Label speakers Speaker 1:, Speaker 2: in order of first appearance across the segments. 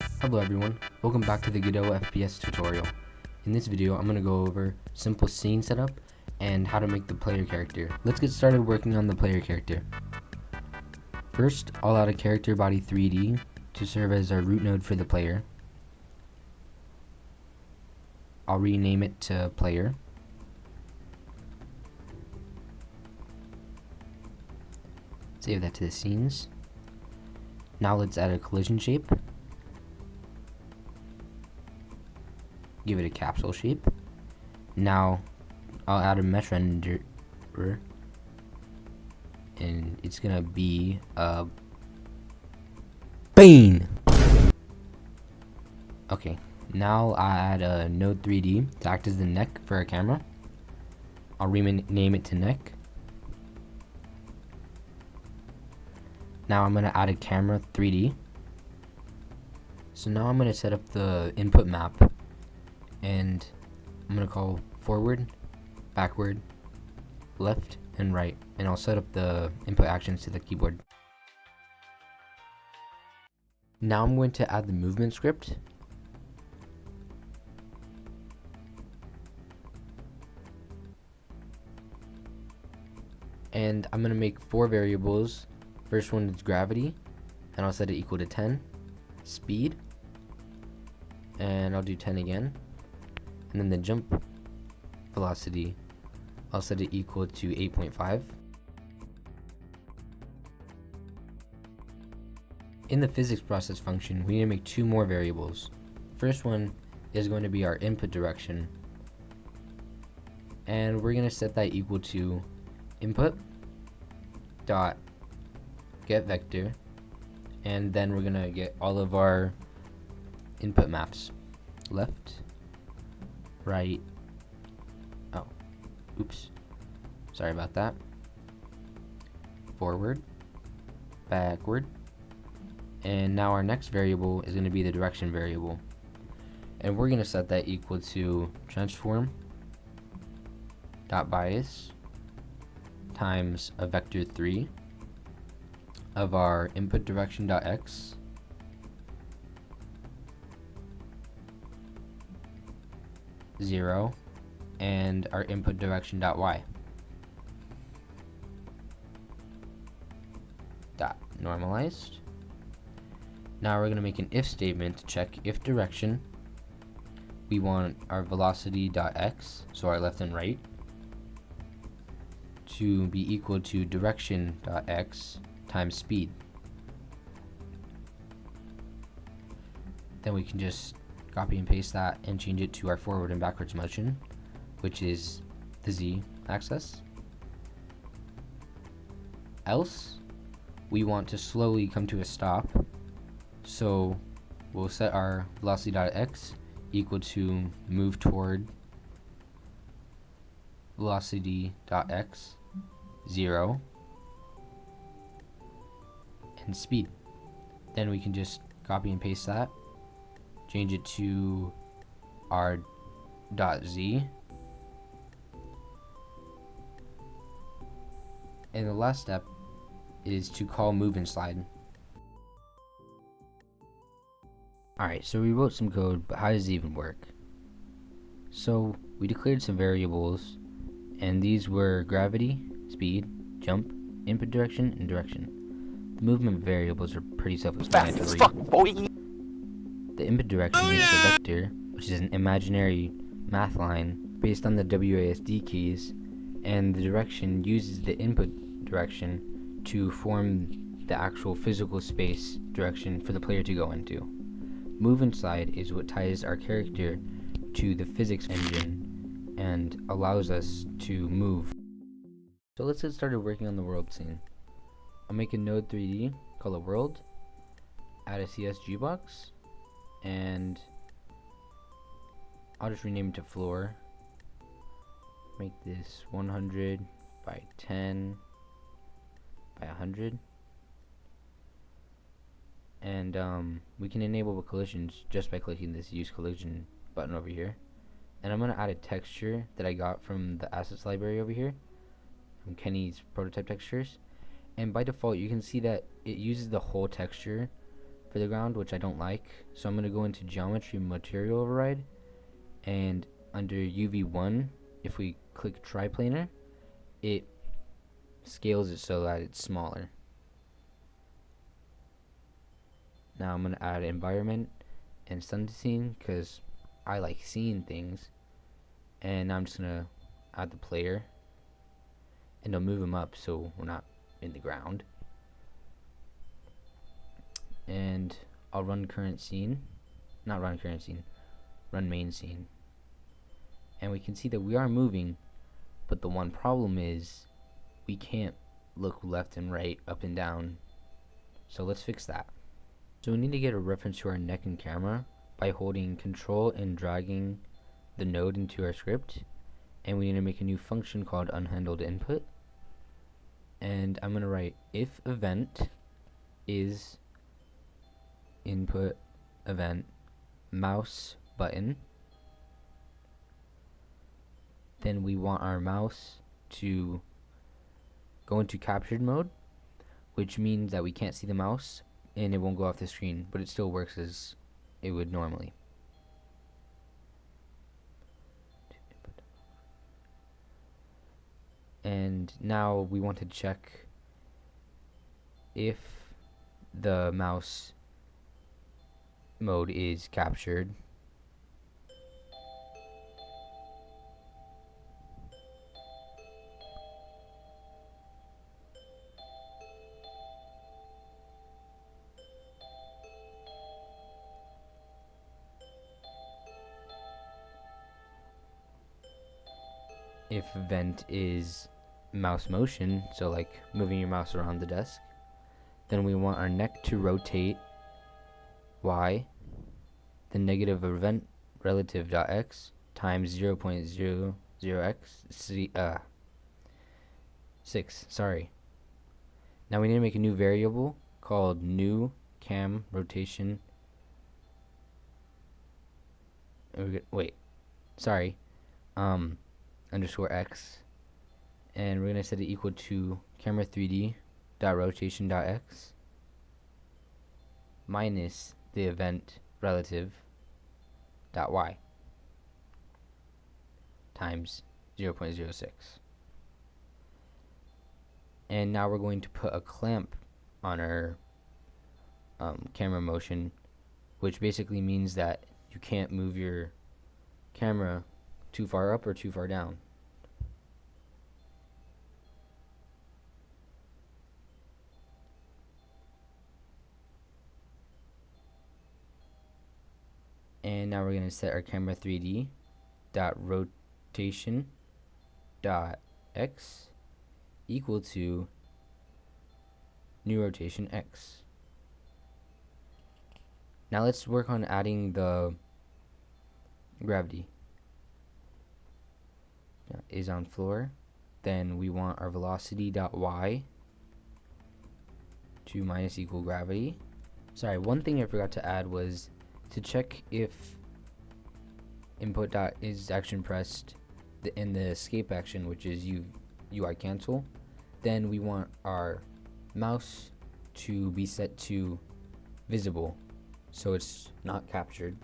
Speaker 1: Hello everyone, welcome back to the Godot FPS tutorial. In this video, I'm going to go over simple scene setup and how to make the player character. Let's get started working on the player character. First, I'll add a character body 3D to serve as our root node for the player. I'll rename it to player. Save that to the scenes. Now let's add a collision shape. Give it a capsule shape. Now I'll add a mesh renderer, and it's gonna be a bane. Okay, now I'll add a node 3D to act as the neck for our camera. I'll rename it to neck. Now I'm gonna add a camera 3D. So now I'm gonna set up the input map, and I'm gonna call forward, backward, left, and right, and I'll set up the input actions to the keyboard. Now I'm going to add the movement script. And I'm gonna make 4 variables. First one is gravity, and I'll set it equal to 10. Speed, and I'll do 10 again. And then the jump velocity, I'll set it equal to 8.5. In the physics process function, we need to make 2 more variables. First one is going to be our input direction, and we're going to set that equal to input dot get vector, and then we're going to get all of our input maps: left, right, oh, oops, sorry about that, forward, backward, and now our next variable is going to be the direction variable, and we're going to set that equal to transform dot bias times a vector 3 of our input direction dot x (0) and our input direction dot y dot normalized. Now we're going to make an if statement to check if direction. We want our velocity dot x, so our left and right, to be equal to direction dot x times speed. Then we can just copy and paste that and change it to our forward and backwards motion, which is the z axis. Else, we want to slowly come to a stop, so we'll set our velocity.x equal to move toward velocity.x 0 and speed. Then we can just copy and paste that, change it to our dot z, and the last step is to call move and slide. Alright, so we wrote some code, but how does it even work? So we declared some variables, and these were gravity, speed, jump, input direction, and direction. The movement variables are pretty self-explanatory. The input direction is a vector, which is an imaginary math line based on the WASD keys, and the direction uses the input direction to form the actual physical space direction for the player to go into. Move and slide is what ties our character to the physics engine and allows us to move. So let's get started working on the world scene. I'll make a node 3D, call it world, add a CSG box, and I'll just rename it to floor. Make this 100 by 10 by 100. And we can enable collisions just by clicking this use collision button over here. And I'm going to add a texture that I got from the assets library over here, from Kenny's prototype textures. And by default, you can see that it uses the whole texture for the ground, which I don't like. So I'm going to go into geometry material override, and under UV1, if we click triplanar, it scales it so that it's smaller. Now I'm going to add environment and sun scene because I like seeing things. And I'm just going to add the player, and I'll move him up so we're not in the ground. And I'll run current scene, not run current scene, run main scene. And we can see that we are moving, but the one problem is we can't look left and right, up and down. So let's fix that. So we need to get a reference to our neck and camera by holding control and dragging the node into our script. And we need to make a new function called unhandled input. And I'm going to write if event is input event mouse button. Then we want our mouse to go into captured mode, which means that we can't see the mouse and it won't go off the screen, but it still works as it would normally. And now we want to check if the mouse mode is captured. If event is mouse motion, so like moving your mouse around the desk, then we want our neck to rotate y, the negative event relative dot x times 0.00x 6. Sorry. Now we need to make a new variable called new cam rotation. Underscore x, and we're gonna set it equal to camera 3D dot rotation dot x minus the event relative dot y times 0.06. And now we're going to put a clamp on our camera motion, which basically means that you can't move your camera too far up or too far down. And now we're going to set our camera 3D dot rotation dot x equal to new rotation x. Now let's work on adding the gravity. Is on floor. Then we want our velocity dot y to minus equal gravity. Sorry, one thing I forgot to add was to check if input dot is action pressed in the escape action, which is UI cancel. Then we want our mouse to be set to visible, so it's not captured.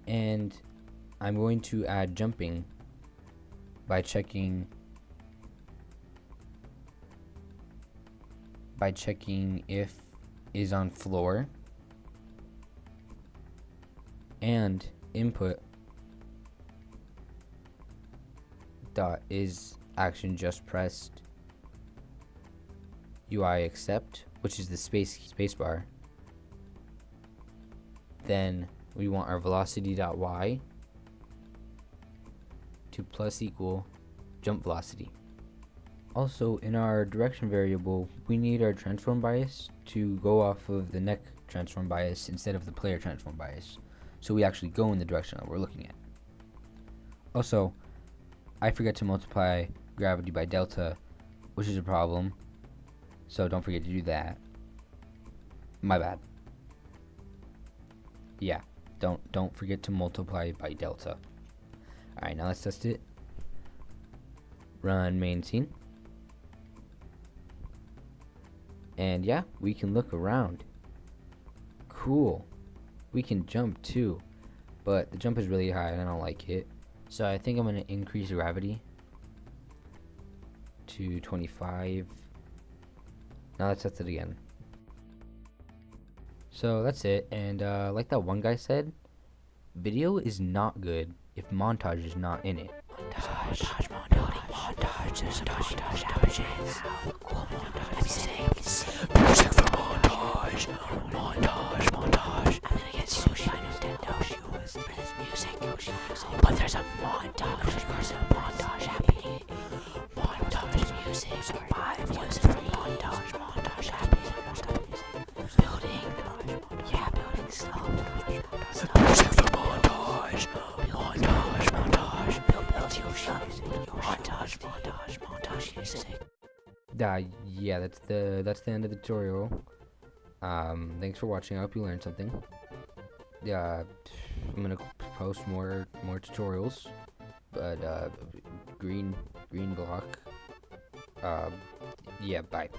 Speaker 1: And I'm going to add jumping by checking if is on floor and input dot is action just pressed UI accept, which is the space bar. Then we want our velocity dot y to plus equal jump velocity. Also, in our direction variable, we need our transform bias to go off of the neck transform bias instead of the player transform bias, so we actually go in the direction that we're looking at. Also, I forget to multiply gravity by delta, which is a problem, so don't forget to do that. My bad. Yeah, don't forget to multiply by delta. Alright, now let's test it. Run main scene. And yeah, we can look around. Cool. We can jump too, but the jump is really high and I don't like it. So I think I'm gonna increase gravity to 25. Now let's test it again. So that's it, and like that one guy said, video is not good if montage is not in it. Montage there's a montage happening now. Cool montage. Music for montage. Montage. I'm gonna get sushi on Nintendo for this music. But there's a montage. There's a montage happening. Montage music. Music for montage happening. Building. Yeah, building stuff. Music for montage. Montage. Build montage music. Yeah, that's the end of the tutorial. Thanks for watching. I hope you learned something. Yeah, I'm gonna post more tutorials, but green block. Yeah, bye.